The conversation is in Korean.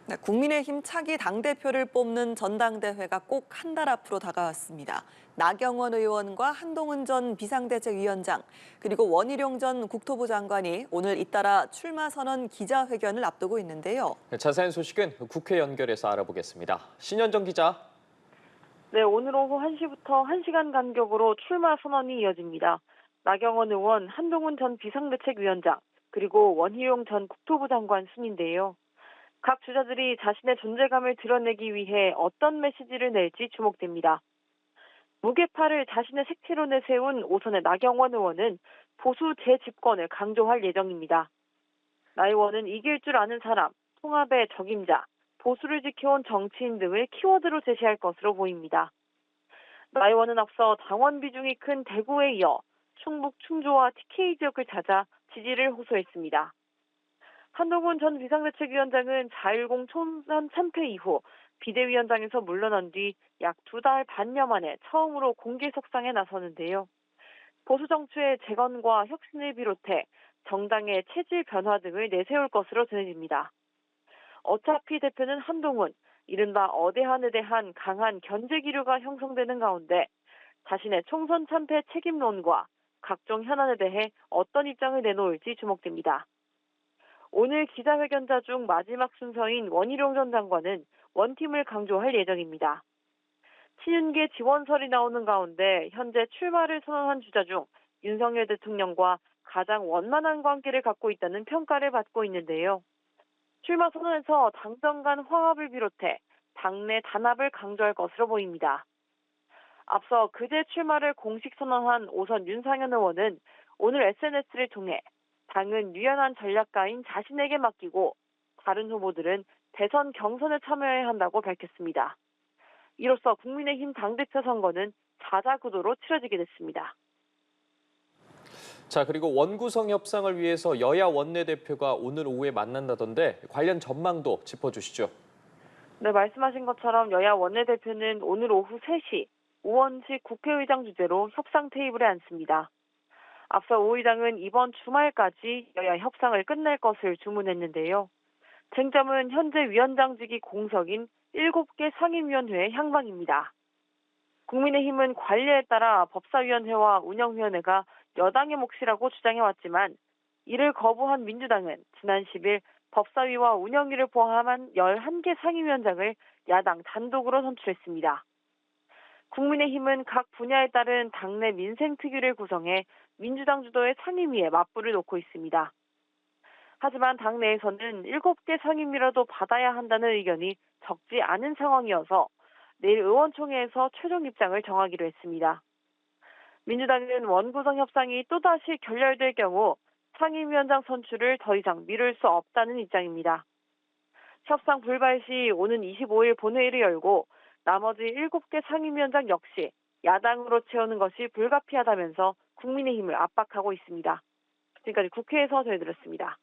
네, 국민의힘 차기 당대표를 뽑는 전당대회가 꼭 한 달 앞으로 다가왔습니다. 나경원 의원과 한동훈 전 비상대책위원장, 그리고 원희룡 전 국토부 장관이 오늘 잇따라 출마 선언 기자회견을 앞두고 있는데요. 자세한 소식은 국회 연결해서 알아보겠습니다. 신현정 기자. 네, 오늘 오후 1시부터 1시간 간격으로 출마 선언이 이어집니다. 나경원 의원, 한동훈 전 비상대책위원장, 그리고 원희룡 전 국토부 장관 순인데요. 각 주자들이 자신의 존재감을 드러내기 위해 어떤 메시지를 낼지 주목됩니다. 무게파를 자신의 색채로 내세운 오선의 나경원 의원은 보수 재집권을 강조할 예정입니다. 나 의원은 이길 줄 아는 사람, 통합의 적임자, 보수를 지켜온 정치인 등을 키워드로 제시할 것으로 보입니다. 나 의원은 앞서 당원 비중이 큰 대구에 이어 충북 충주와 TK 지역을 찾아 지지를 호소했습니다. 한동훈 전 비상대책위원장은 4.10 총선 참패 이후 비대위원장에서 물러난 뒤 약 2달 반여 만에 처음으로 공개 석상에 나서는데요. 보수 정치의 재건과 혁신을 비롯해 정당의 체질 변화 등을 내세울 것으로 전해집니다. 어차피 대표는 한동훈, 이른바 어대한에 대한 강한 견제 기류가 형성되는 가운데 자신의 총선 참패 책임론과 각종 현안에 대해 어떤 입장을 내놓을지 주목됩니다. 오늘 기자회견자 중 마지막 순서인 원희룡 전 장관은 원팀을 강조할 예정입니다. 친윤계 지원설이 나오는 가운데 현재 출마를 선언한 주자 중 윤석열 대통령과 가장 원만한 관계를 갖고 있다는 평가를 받고 있는데요. 출마 선언에서 당정 간 화합을 비롯해 당내 단합을 강조할 것으로 보입니다. 앞서 그제 출마를 공식 선언한 오선 윤상현 의원은 오늘 SNS를 통해 당은 유연한 전략가인 자신에게 맡기고 다른 후보들은 대선 경선에 참여해야 한다고 밝혔습니다. 이로써 국민의힘 당대표 선거는 자자구도로 치러지게 됐습니다. 자, 그리고 원구성 협상을 위해서 여야 원내대표가 오늘 오후에 만난다던데 관련 전망도 짚어주시죠. 네, 말씀하신 것처럼 여야 원내대표는 오늘 오후 3시 우원식 국회의장 주재로 협상 테이블에 앉습니다. 앞서 오 의장은 이번 주말까지 여야 협상을 끝낼 것을 주문했는데요. 쟁점은 현재 위원장직이 공석인 7개 상임위원회의 향방입니다. 국민의힘은 관리에 따라 법사위원회와 운영위원회가 여당의 몫이라고 주장해왔지만 이를 거부한 민주당은 지난 10일 법사위와 운영위를 포함한 11개 상임위원장을 야당 단독으로 선출했습니다. 국민의힘은 각 분야에 따른 당내 민생특위를 구성해 민주당 주도의 상임위에 맞불을 놓고 있습니다. 하지만 당내에서는 7개 상임위라도 받아야 한다는 의견이 적지 않은 상황이어서 내일 의원총회에서 최종 입장을 정하기로 했습니다. 민주당은 원구성 협상이 또다시 결렬될 경우 상임위원장 선출을 더 이상 미룰 수 없다는 입장입니다. 협상 불발 시 오는 25일 본회의를 열고 나머지 7개 상임위원장 역시 야당으로 채우는 것이 불가피하다면서 국민의힘을 압박하고 있습니다. 지금까지 국회에서 전해드렸습니다.